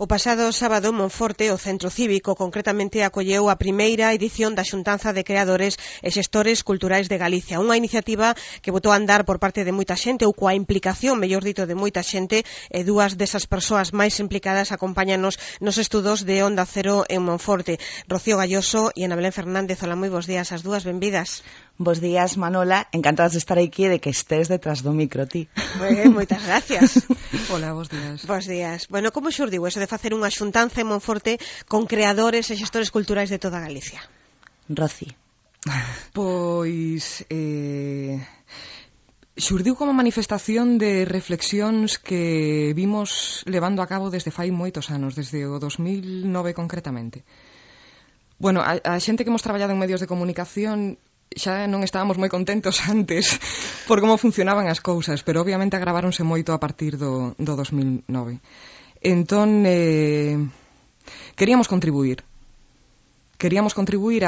O pasado sábado, Monforte, o Centro Cívico, concretamente acolleu a primeira edición da Xuntanza de Creadores e Xestores Culturais de Galicia, unha iniciativa que botou a andar por parte de moita xente, ou coa implicación, mellor dito, de moita xente, e dúas desas persoas máis implicadas acompáñanos nos estudos de Onda Cero en Monforte, Rocío Galloso e Ana Belén Fernández. Hola, moi bons días, as dúas, benvidas. Bos días, Manola, encantadas de estar aquí e de que estés detrás do micro, ti. Moitas gracias. Hola, bos días. Bos días. Bueno, como xurdiu eso de facer unha xuntanza en Monforte con creadores e xestores culturais de toda Galicia? Roci. Pois xurdiu como manifestación de reflexións que vimos levando a cabo desde fai moitos anos, desde o 2009 concretamente. Bueno, a xente que hemos traballado en medios de comunicación xa non estábamos moi contentos antes por como funcionaban as cousas, pero obviamente agraváronse moito a partir do 2009. Entón, queríamos contribuir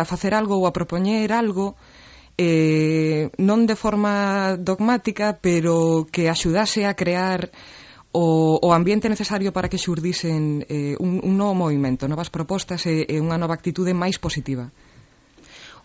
a facer algo ou a propoñer algo, non de forma dogmática, pero que axudase a crear o ambiente necesario para que xurdisen un novo movimento, novas propostas e unha nova actitude máis positiva.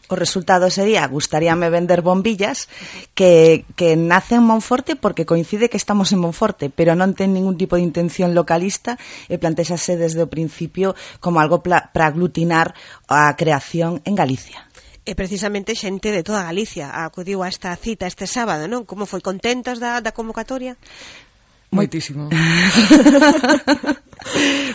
O resultado sería, gustaríame vender bombillas, que nace en Monforte porque coincide que estamos en Monforte, pero non ten ningún tipo de intención localista e plantéxase desde o principio como algo para aglutinar a creación en Galicia. E precisamente xente de toda Galicia acudiu a esta cita este sábado, non? Como foi? Contentos da convocatoria? Moitísimo.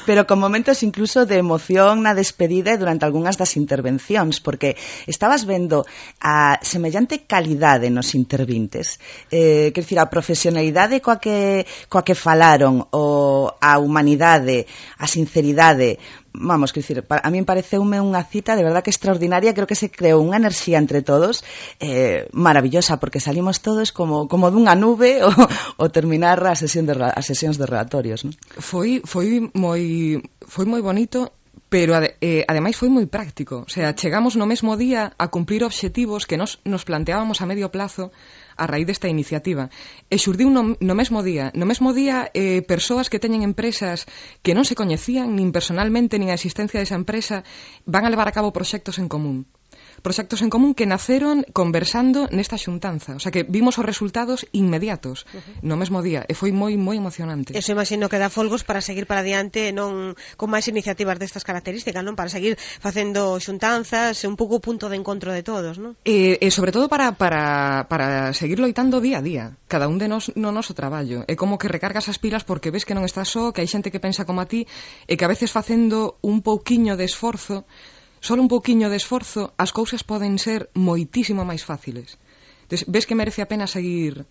Pero con momentos incluso de emoción na despedida e durante algunhas das intervencións, porque estabas vendo a semellante calidade nos intervintes, quer dicir, a profesionalidade coa que falaron, a humanidade, a sinceridade. Vamos, quer dicir, a mí pareceume unha cita de verdad que extraordinaria. Creo que se creou unha enerxía entre todos maravillosa, porque salimos todos como dunha nube ao terminar as sesións de relatorios, non? Foi moi bonito, pero ademais foi moi práctico. O sea, chegamos no mesmo día a cumplir obxectivos que nos planteábamos a medio plazo a raíz desta iniciativa. E xurdiu no mesmo día. No mesmo día, persoas que teñen empresas que non se coñecían, nin personalmente, nin a existencia desa empresa, van a levar a cabo proxectos en común. Proxectos en común que naceron conversando nesta xuntanza. O sea, que vimos os resultados inmediatos no mesmo día. E foi moi, moi emocionante. Eso imagino que dá folgos para seguir para adiante, non con máis iniciativas destas características, non? Para seguir facendo xuntanzas, un pouco punto de encontro de todos, non? E sobre todo para seguir loitando día a día. Cada un de nós no noso traballo. É como que recargas as pilas porque ves que non estás só, que hai xente que pensa como a ti, e que a veces facendo un pouquiño de esforzo, só un pouquiño de esforzo, as cousas poden ser moitísimo máis fáciles. Entón, ves que merece a pena seguir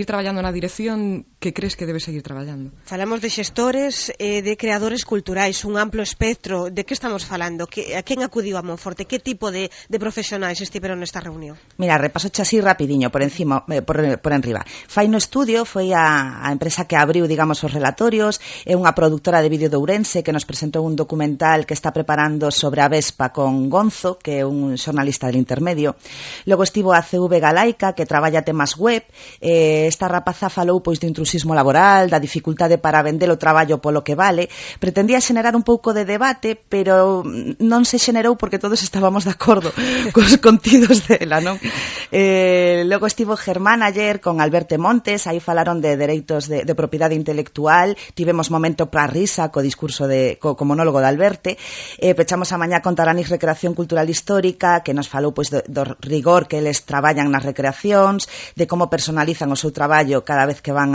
traballando na dirección que crees que debes seguir traballando. Falamos de xestores e de creadores culturais, un amplo espectro. De que estamos falando? A quen acudiu a Monforte? Que tipo de profesionais estiveron nesta reunión? Mira, repaso así rapidiño, por encima, por enriba. Fai no estudio, foi a empresa que abriu, digamos, os relatorios, é unha produtora de vídeo de Ourense que nos presentou un documental que está preparando sobre a Vespa con Gonzo, que é un xornalista del intermedio. Logo estivo a CV Galaica, que traballa temas web. Esta rapaza falou pois de intrusismo laboral, da dificultade para vender o traballo polo que vale. Pretendía xenerar un pouco de debate, pero non se xenerou porque todos estábamos de acordo cos contidos dela, non? Logo estivo Germán ayer con Alberto Montes, aí falaron de dereitos de propiedade intelectual, tivemos momento para risa co discurso co monólogo de Alberto, pechamos a mañá con Taranis Recreación Cultural Histórica, que nos falou pois do rigor que eles traballan nas recreacións, de como personalizan o seu traballo cada vez que van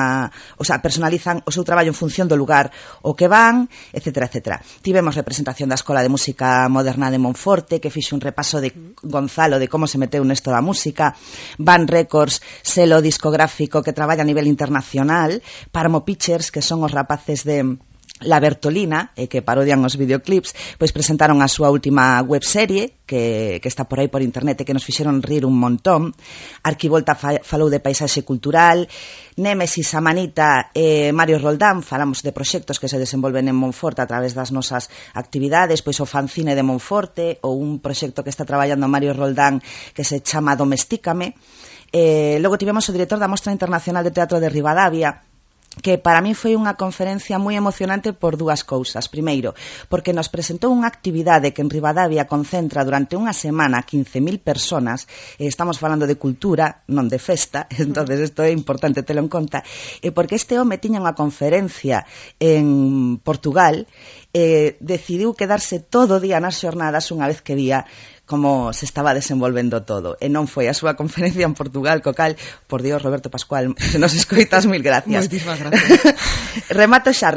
personalizan o seu traballo en función do lugar o que van, etcétera, etcétera. Tivemos representación da Escola de Música Moderna de Monforte, que fixe un repaso de Gonzalo de como se meteu nesto da música. Van Records, selo discográfico que traballa a nivel internacional. Parmo Pictures, que son os rapaces de La Bertolina, que parodian os videoclips, pois presentaron a súa última webserie que está por aí por internet e que nos fixeron rir un montón. Arquivolta falou de paisaxe cultural. Némesis, Amanita e Mario Roldán falamos de proxectos que se desenvolven en Monforte a través das nosas actividades, pois o fanzine de Monforte ou un proxecto que está traballando Mario Roldán que se chama Domestícame. Logo tivemos o director da Mostra Internacional de Teatro de Ribadavia, que para mí foi unha conferencia moi emocionante por dúas cousas. Primeiro, porque nos presentou unha actividade que en Ribadavia concentra durante unha semana 15.000 personas, estamos falando de cultura, non de festa, entonces isto é importante telo en conta, porque este home tiña unha conferencia en Portugal, decidiu quedarse todo o día nas xornadas unha vez que vía como se estaba desenvolvendo todo. E non foi a súa conferencia en Portugal, co cal, por Dios, Roberto Pascual, se nos escoitas, mil gracias. Moitísimas gracias. Remato xa.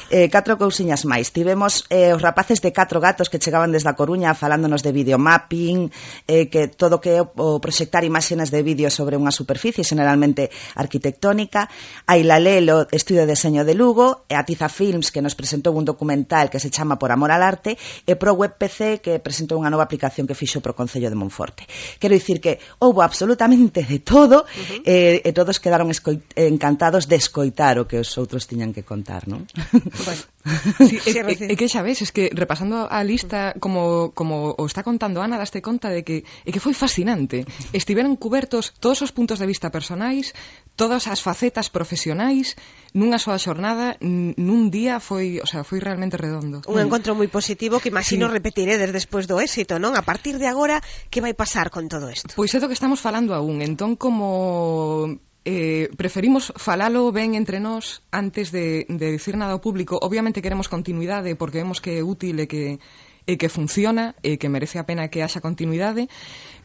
4 cousiñas máis. Tivemos os rapaces de 4 gatos que chegaban desde a Coruña falándonos de videomapping, que todo que é o proxectar imaxenes de vídeo sobre unha superficie, generalmente arquitectónica. A Ilalelo, estudio de deseño de Lugo, e a Tiza Films, que nos presentou un documental que se chama Por amor al arte, e Pro Web PC, que presentou unha nova aplicación que fixo pro Concello de Monforte. Quero dicir que houbo absolutamente de todo, e todos quedaron encantados de escoitar o que os outros tiñan que contar, non? Bueno, sí, que xa ves, es que repasando a lista como o está contando Ana, daste conta de que foi fascinante. Estiveron cubertos todos os puntos de vista personais, todas as facetas profesionais, nunha soa xornada, nun día foi realmente redondo. Un encontro moi positivo que imagino repetiredes despois do éxito, non? A partir de agora, que vai pasar con todo isto? Pois é do que estamos falando aún, entón como preferimos falalo ben entre nós antes de dicir nada ao público. Obviamente queremos continuidade porque vemos que é útil e que funciona e que merece a pena que haxa continuidade,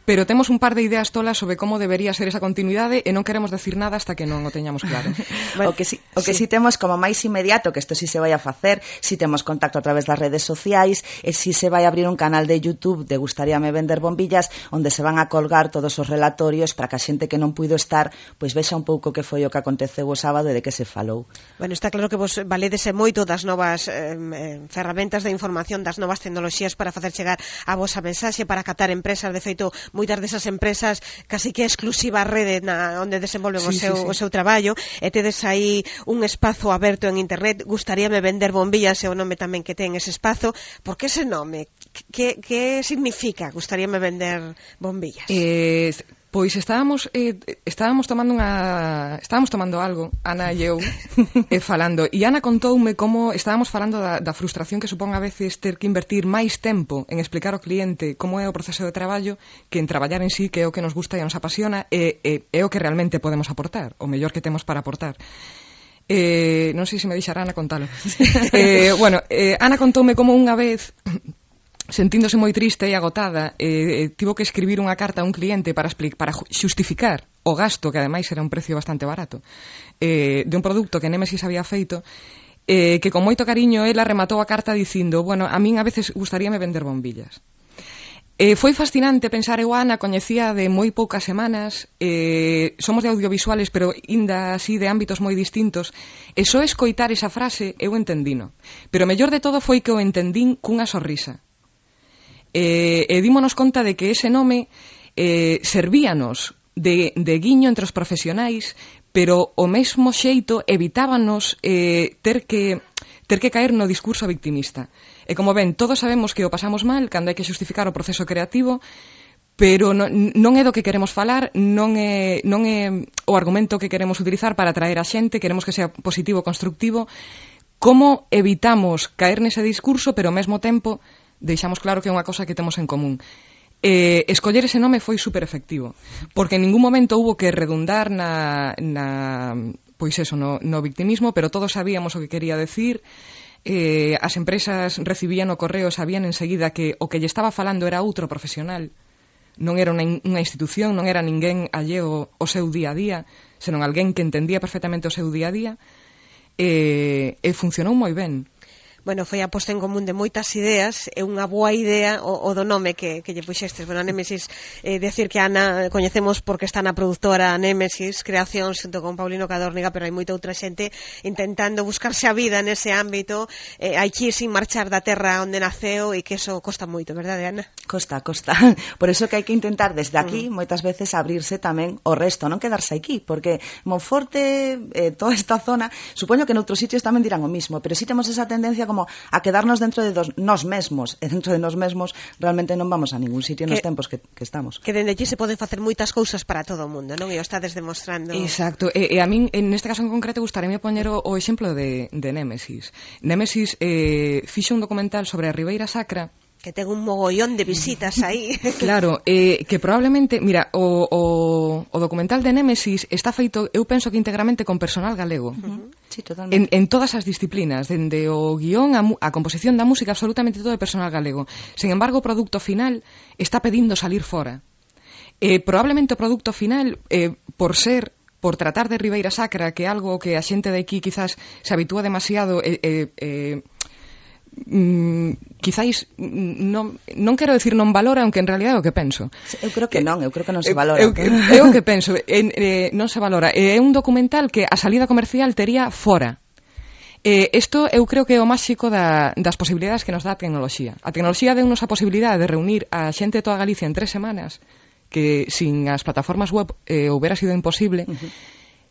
pero temos un par de ideas tolas sobre como debería ser esa continuidade e non queremos decir nada hasta que non o teñamos claro. Bueno, o que si temos como máis inmediato, que isto si se vai a facer, si temos contacto a través das redes sociais, e si se vai a abrir un canal de YouTube de Gustaríame Vender Bombillas, onde se van a colgar todos os relatorios para que a xente que non puido estar, pois vexa un pouco que foi o que aconteceu o sábado e de que se falou. Bueno, está claro que vos valedese moito das novas ferramentas de información, das novas tecnoloxías para facer chegar a vosa mensaxe, para captar empresas. De feito, moitas desas empresas casi que exclusiva rede onde desenvolven o seu traballo, e tedes aí un espazo aberto en internet. Gustaríame Vender Bombillas é o nome tamén que ten ese espazo. Por que ese nome? Que significa Gustaríame Vender Bombillas? Pois estábamos tomando algo, Ana e eu, falando, e Ana contoume como estábamos falando da frustración que supón a veces ter que invertir máis tempo en explicar ao cliente como é o proceso de traballo que en traballar en sí, que é o que nos gusta e nos apasiona, e é o que realmente podemos aportar, o mellor que temos para aportar. Non sei se me deixará Ana contalo. Ana contoume como unha vez, sentíndose moi triste e agotada, tivo que escribir unha carta a un cliente para xustificar o gasto, que ademais era un precio bastante barato, de un produto que Némesis había feito, que con moito cariño ela rematou a carta dicindo: bueno, a min a veces gustaríame vender bombillas. Foi fascinante pensar, eu a Ana coñecía de moi poucas semanas, somos de audiovisuales, pero inda así de ámbitos moi distintos, e só escoitar esa frase eu entendino. Pero o mellor de todo foi que o entendín cunha sorrisa. E dímonos conta de que ese nome servíanos de guiño entre os profesionais, pero o mesmo xeito evitábanos ter que caer no discurso victimista. E como ven, todos sabemos que o pasamos mal cando hai que xustificar o proceso creativo, pero non é do que queremos falar, non é o argumento que queremos utilizar para atraer a xente, queremos que sea positivo, constructivo. Como evitamos caer nese discurso, pero ao mesmo tempo deixamos claro que é unha cosa que temos en común. Escoller ese nome foi super efectivo, porque en ningún momento hubo que redundar no victimismo, pero todos sabíamos o que quería decir. As empresas recibían o correo, sabían enseguida que o que lle estaba falando era outro profesional, non era unha institución, non era ninguén alleo ao seu día a día, senón alguén que entendía perfectamente o seu día a día, e funcionou moi ben. Bueno, foi a posta en común de moitas ideas, é unha boa idea o do nome que lle puxestes. Bueno, a Némesis, decir que Ana coñecemos porque está na produtora Némesis Creacións junto con Paulino Cadórniga, pero hai moita outra xente intentando buscarse a vida nese ámbito, hai que ir sin marchar da terra onde naceu, e que eso costa moito, verdade, Ana? Costa. Por eso que hai que intentar desde aquí moitas veces abrirse tamén o resto, non quedarse aquí, porque Monforte, toda esta zona, supoño que noutros sitios tamén dirán o mismo, pero si temos esa tendencia como como a quedarnos dentro de nós mesmos, e dentro de nós mesmos realmente non vamos a ningún sitio nos tempos que estamos. Que dende aquí se poden facer moitas cousas para todo o mundo, non? E o estades demostrando. Exacto, e a min, neste caso en concreto, gustaríame poñer o exemplo de Némesis. Némesis fixo un documental sobre a Ribeira Sacra, que ten un mogollón de visitas aí. Claro, que probablemente, mira, o documental de Némesis está feito, eu penso que íntegramente con personal galego. Sí, totalmente. En todas as disciplinas, dende o guión a composición da música, absolutamente todo é personal galego. Sin embargo, o produto final está pedindo salir fora. Probablemente o produto final, por tratar de Ribeira Sacra, que é algo que a xente de aquí quizás se habitúa demasiado, quizáis non quero decir non valora, aunque en realidad é o que penso. Eu creo que non se valora. É o que penso, non se valora. É un documental que a salida comercial tería fora. Isto eu creo que é o máxico das posibilidades que nos dá a tecnoloxía. A tecnoloxía deu-nos a posibilidade de reunir a xente de toda Galicia en 3 semanas, que sin as plataformas web houbera sido imposible.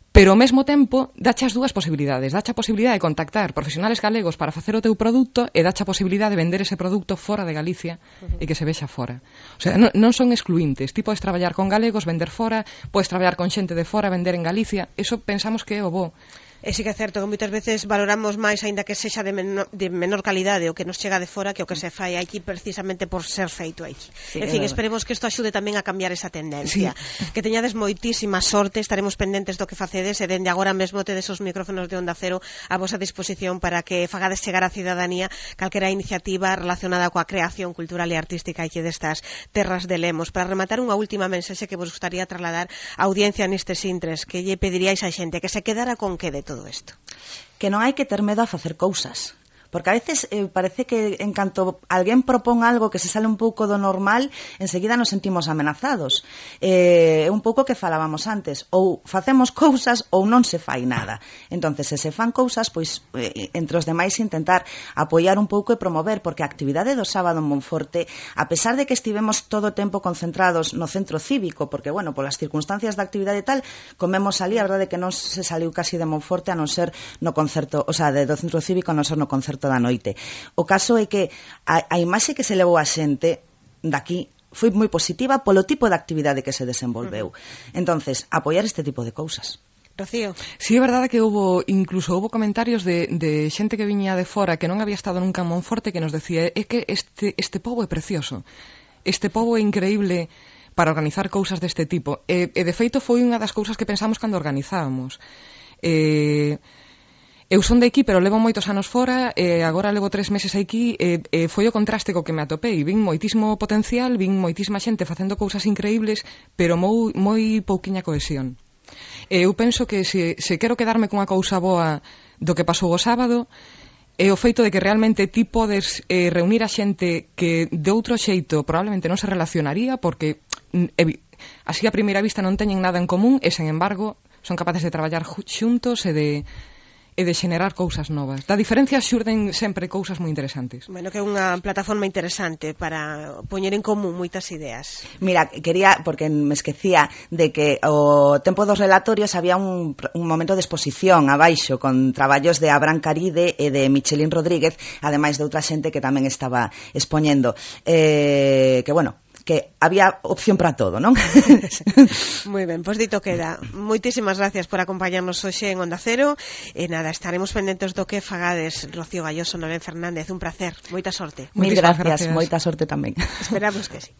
Pero ao mesmo tempo dache as dúas posibilidades. Dache a posibilidade de contactar profesionales galegos para facer o teu produto e dache a posibilidade de vender ese produto fora de Galicia e que se vexa fora. O sea, non son excluintes. Ti podes traballar con galegos, vender fora, podes traballar con xente de fora, vender en Galicia. Eso pensamos que é o bo. E sí que é certo que moitas veces valoramos máis, aínda que sexa de menor calidade o que nos chega de fora, que o que se fai aquí precisamente por ser feito aquí. Sí, en fin, esperemos que isto axude tamén a cambiar esa tendencia. Sí. Que teñades moitísima sorte, estaremos pendentes do que facedes, e dende agora mesmo tedes os micrófonos de Onda Cero a vosa disposición para que fagades chegar á cidadanía calquera iniciativa relacionada coa creación cultural e artística aquí destas terras de Lemos. Para rematar, unha última mensaxe que vos gustaría trasladar á audiencia nestes intres, que lle pediríais a xente que se quedara con que de todo isto? Que non hai que ter medo a facer cousas. Porque a veces parece que en canto alguén propón algo que se sale un pouco do normal, enseguida nos sentimos amenazados. É un pouco que falábamos antes, ou facemos cousas ou non se fai nada. Entonces, se se fan cousas, pois entre os demais intentar apoiar un pouco e promover, porque a actividade do sábado en Monforte, a pesar de que estivemos todo o tempo concentrados no centro cívico, porque, bueno, polas circunstancias da actividade e tal, comemos ali, a verdade que non se saliu casi de Monforte, a non ser no concerto, o sea, do centro cívico, a non ser no concerto da noite. O caso é que a imaxe que se levou a xente daqui foi moi positiva polo tipo de actividade que se desenvolveu. Entonces, apoiar este tipo de cousas. Rocío. Sí, é verdade que incluso houve comentarios de xente que viña de fora que non había estado nunca en Monforte, que nos decía, é que este pobo é precioso. Este pobo é increíble para organizar cousas deste tipo. E de feito foi unha das cousas que pensamos cando organizábamos. Eu son de aquí, pero levo moitos anos fora, agora levo 3 meses aquí, foi o contraste co que me atopei. Vin moitísimo potencial, vin moitísima xente facendo cousas increíbles, pero moi pouquiña cohesión. Eu penso que se quero quedarme cunha cousa boa do que pasou o sábado, é o feito de que realmente ti podes reunir a xente que de outro xeito probablemente non se relacionaría, porque así a primeira vista non teñen nada en común, e sen embargo son capaces de traballar xuntos e de xenerar cousas novas. Da diferencia xurden sempre cousas moi interesantes. Bueno, que é unha plataforma interesante para poñer en común moitas ideas. Mira, quería, porque me esquecía de que o tempo dos relatorios había un momento de exposición abaixo con traballos de Abraham Caride e de Michelín Rodríguez, ademais de outra xente que tamén estaba expoñendo. Que, bueno, que había opción para todo, non? Moi ben, pois dito queda. Moitísimas gracias por acompañarnos hoxe en Onda Cero. E nada, estaremos pendentes do que fagades. Rocío Galloso, Noelén Fernández, un placer. Moita sorte. Mil gracias, moita sorte tamén. Esperamos que sí.